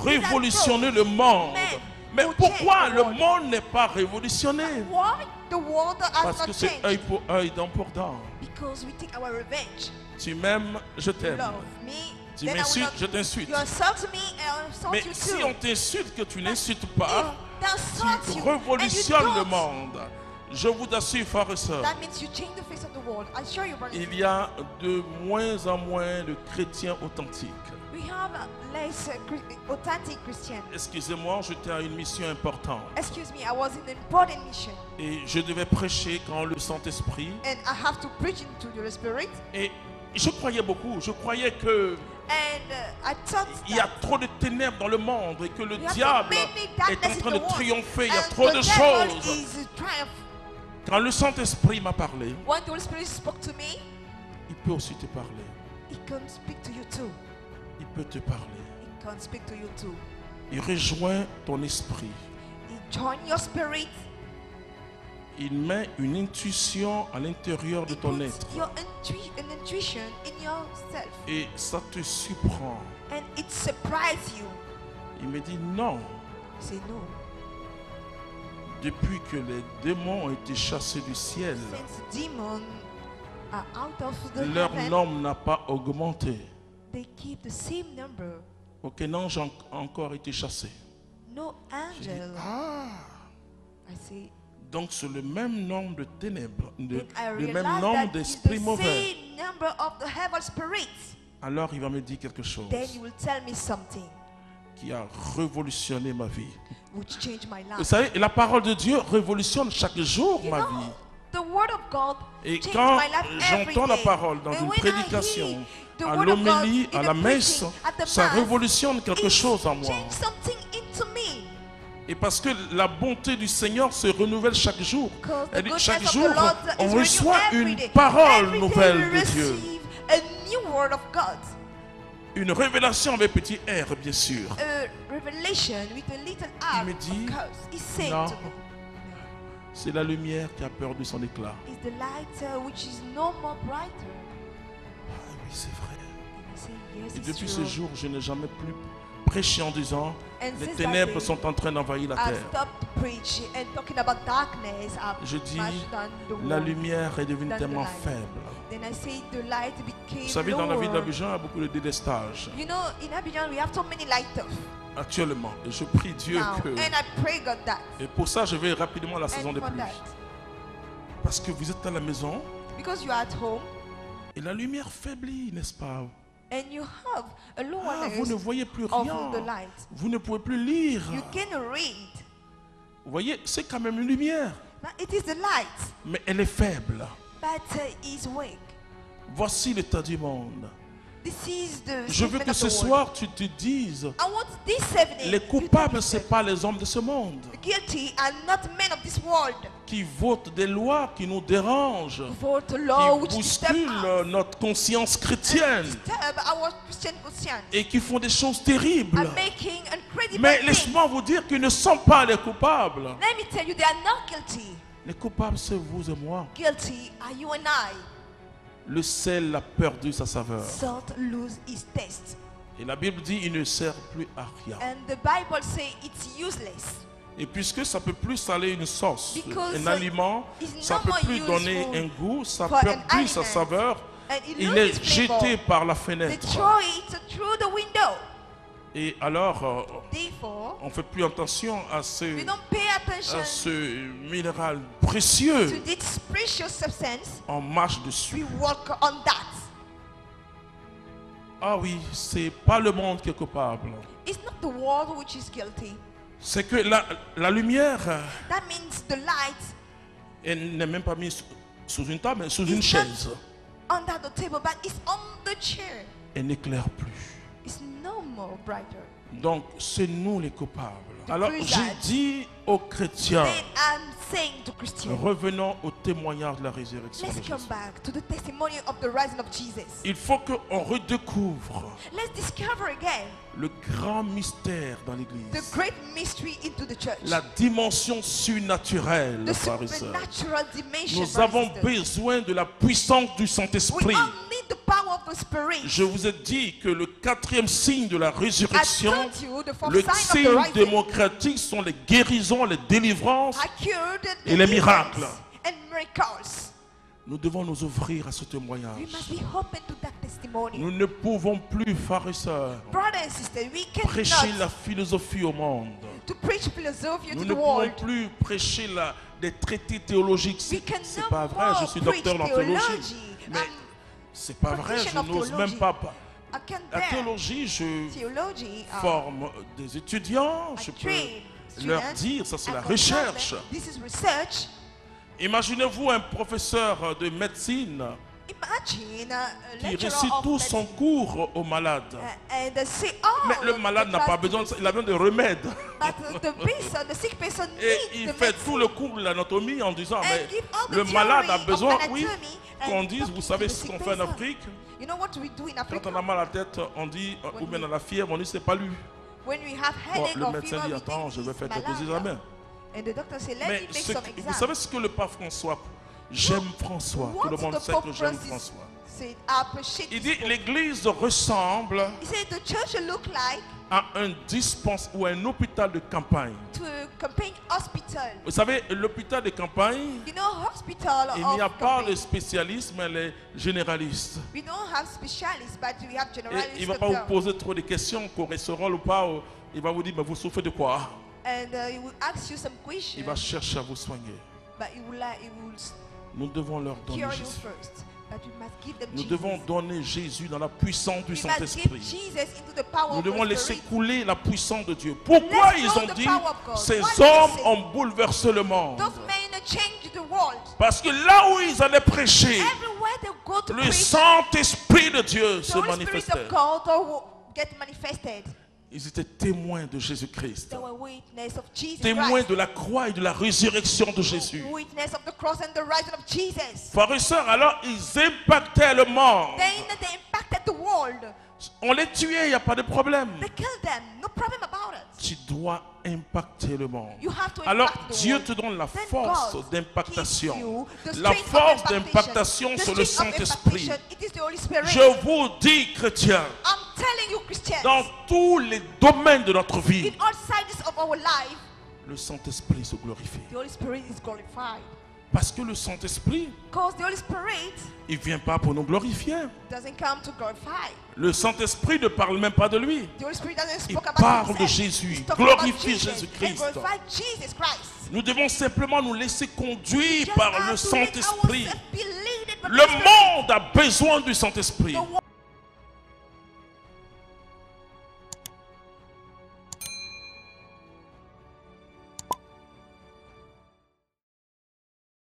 révolutionner le monde. Mais pourquoi le monde n'est pas révolutionné? Why the world has Parce not que c'est changed? œil pour œil, dent pour dent. Because we take our revenge. Tu m'aimes, je t'aime. Love me. Tu Then I will m'insultes, not- je t'insulte. You insult me and I insult Mais you si too. on t'insulte que tu n'insultes pas, They insult tu you révolutionnes and you le don't. monde. Je vous assure, frères et sœurs, That means you change the face of the world. I assure you, brothers. il y a de moins en moins de chrétiens authentiques. We have less authentic Christians. Excusez-moi, j'étais à une mission importante. Excuse me, I was in an important mission Et je devais prêcher quand le Saint-Esprit. and I have to preach into the Spirit. Et je croyais beaucoup. Je croyais que And I thought il y a that trop de ténèbres dans le monde et que le we have diable so many est darkness en in train the de world. triompher. Il y a And trop the de devil choses. is triumph. Quand le Saint-Esprit m'a parlé, When the Holy Spirit spoke to me, il peut aussi te parler. He can speak to you too. Il peut te parler. He can speak to you too. Il rejoint ton esprit. He join your spirit. Il met une intuition à l'intérieur de He ton puts être. an intuition in yourself. Et ça te surprend. And it surprises you. Il me dit non. Say no. Depuis que les démons ont été chassés du ciel, Since demons are out of the leur heaven, nombre n'a pas augmenté. they keep the same number. Aucun ange a encore été chassé. No Je dis, angel. ah, I say, donc c'est le même nombre de ténèbres, then I le même realize nombre that it's d'esprits the mauvais. same number of the heaven spirits. Alors il va me dire quelque chose Then you will tell me something qui a révolutionné ma vie. which changed my Vous life. savez, la parole de Dieu révolutionne chaque jour You ma know, vie. the word of God Et changed quand my life every j'entends la day. parole dans And une when I prédication, hear the à word of God l'homélie, in à the la messe, preaching, at the ça mass, révolutionne quelque it chose en moi. changed something into me. Et parce que la bonté du Seigneur se renouvelle chaque jour. Because the Elle dit, goodness chaque of jour, the Lord on is renewed reçoit every une day. parole Every day nouvelle we de Dieu. receive a new word of God. Une révélation avec petit R, bien sûr. A revelation with a little R. me dit, of course. He said non. to me, C'est la lumière qui a peur de son éclat. "Is the light which is no more brighter." Ah oui, c'est vrai. And I say, yes, Et it's depuis true. ce jour, je n'ai jamais plus prêché en disant And les since ténèbres that day, sont en train d'envahir la I terre. stopped preaching and talking about darkness. I've Je dis, smashed down the la wall. lumière est devenue Than the tellement light. faible. Then I say the light became Vous savez, dans la ville lower. d'Abidjan, il y a beaucoup de délestage You know, in Abidjan we have so many lighters actuellement. Et je prie Dieu now, que... and I pray God that. Et pour ça, je vais rapidement à la saison And des for pluies. that, Parce que vous êtes à la maison because you are at home et la lumière faiblit, n'est-ce pas? and you have a Ah, lower vous ne voyez plus of rien. the light, Vous ne pouvez plus lire. you can read. Vous voyez, c'est quand même une lumière. Now it is the light, Mais elle est faible. but is weak. Voici l'état du monde. This is the Je veux statement que of ce the world. soir, tu te dises, I want this evening les you to coupables, be ce n'est pas les hommes de ce monde guilty are not men of this world. qui votent des lois qui nous dérangent, Vote law qui which disturb bousculent us, notre conscience and chrétienne disturb our Christian conscience, et qui font des choses terribles. are making incredible Mais things. laisse-moi vous dire qu'ils ne sont pas les coupables. Let me tell you, they are not guilty. Les coupables, c'est vous et moi. Guilty are you and I. Le sel a perdu sa saveur. Salt lose its taste. Et la Bible dit, il ne sert plus à rien. And the Bible says it's useless. Et puisque ça peut plus saler une sauce, Because un aliment, it's ça no peut more plus donner useful un goût, ça for perd an plus sa aliment. saveur, And it il loses est its flavor. jeté par la They fenêtre. throw it through the window. Et alors, Therefore, on ne fait plus attention à we ce, don't pay attention minéral to précieux. this precious substance. On marche We dessus. walk on that. Ah oui, c'est pas le monde qui est coupable. It's not the world which is guilty. C'est que la lumière, That means the light elle n'est même pas mise sous une table, mais sous is une chaise. not under the table, but it's on the chair. Elle n'éclaire plus. It's no more brighter. Donc, c'est nous les coupables. Alors, plus j'ai that, dit aux chrétiens, Then I'm saying to Christians, revenons au témoignage de la résurrection de let's come Jésus. back to the testimony of the rising of Jesus. Il faut qu'on redécouvre Let's discover again le grand mystère dans the l'Église. great mystery into the church. La dimension surnaturelle, The frères et sœurs. supernatural dimension. Nous brothers avons and sisters. besoin de la puissance du We Saint-Esprit. all need the power of the Spirit. Je vous ai dit que le quatrième signe de la I résurrection, told you the fourth le sign of signe the rising démocratique sont les guérisons, les délivrances. are cured et les miracles. and miracles. Nous devons nous ouvrir à ce We témoignage. must be open to that testimony. Nous ne pouvons plus, frères et sœurs, Brothers and sisters, we prêcher cannot la philosophie au monde. to preach philosophy Nous to ne the pouvons world. plus prêcher des traités théologiques. We C'est pas cannot vrai, je more suis preach docteur en théologie. theology. Mais c'est pas vrai, je practitioner of n'ose theology. même pas. I can't La bear théologie, je theology. forme des étudiants, je I peux train leur students. dire, ça c'est I la consult them. recherche. This is research. Imaginez-vous un professeur de médecine Imagine a qui lecturer récite of tout son medicine, cours aux malades. and say, oh, Mais le malade n'a pas besoin, il a besoin de remèdes. But the sick person Et needs il the fait medicine. tout le cours de l'anatomie en disant, And mais give all the le malade a theory besoin, of oui, anatomy and qu'on dise, talking vous to savez the ce sick qu'on fait en person. Afrique? You know what we do in Africa? Quand on a mal à la tête, on dit, ou bien on a la fièvre, on dit, c'est pas lui. When we have Bon, headache le or médecin fever, dit, we attends, think je vais it's faire quelques malaria. examens. And the doctor say, let Mais me make ce some vous exams. savez ce que le pape François, j'aime François, tout le What monde the sait Pope que j'aime Francis François. said, I appreciate Il this dit, book. l'église ressemble He said the church look like à un dispense ou un hôpital de campagne. to a campaign hospital. Vous savez, l'hôpital de campagne, You know, hospital il n'y a of pas campaign. les spécialistes, mais les généralistes. We don't have specialists, but we have Et generalists. il ne va pas vous doctor. poser trop de questions, cholestérol ou pas. Il va vous dire, mais vous souffrez de quoi? And he will ask you some questions, Il va chercher à vous soigner. but he will Nous devons leur donner cure you Jésus. first. But we must give them Nous Jesus. devons donner Jésus dans la puissance du We must give Saint-Esprit. Jesus into the power Nous of devons the laisser Spirit. couler la puissance de Dieu. Pourquoi Let's ils know ont the dit, power of God. ces Why hommes did they say- ont bouleversé le monde? Those men change the world. Parce que là où ils allaient prêcher, Everywhere they go to le preach, Saint-Esprit de Dieu the se Holy Spirit manifestait. of God will get manifested. Ils étaient témoins de Jésus-Christ. They were witness of Jesus Témoins Christ. de la croix et de la résurrection de Jésus. Witness of the cross and the rising of Jesus. Frères et sœurs, alors ils impactaient le monde. Then they impacted the world. On les tuait, il n'y a pas de problème. They killed them. No problem about it. Tu dois impacter le monde. You have to Alors impact the Dieu world. te donne la Then force God d'impactation. gives you the La strength of force d'impactation The sur le strength of Saint-Esprit. impactation, it is the Holy Spirit. Je vous dis, chrétiens, I'm telling you, Christians, dans tous les domaines de notre vie, in all sides of our life, le Saint-Esprit se glorifie. the Holy Spirit is glorified. Parce que le Saint-Esprit, Because the Holy Spirit il ne vient pas pour nous glorifier. doesn't come to glorify. Le Saint-Esprit ne parle même pas de lui. The Holy Spirit doesn't Il speak about parle himself. de Jésus, He's il talking about glorifie Jesus Jésus-Christ. and glorify Jesus Christ. Nous devons simplement nous laisser conduire Just par have le to let Saint-Esprit. ourselves be led by the Le Spirit. monde a besoin du Saint-Esprit. The world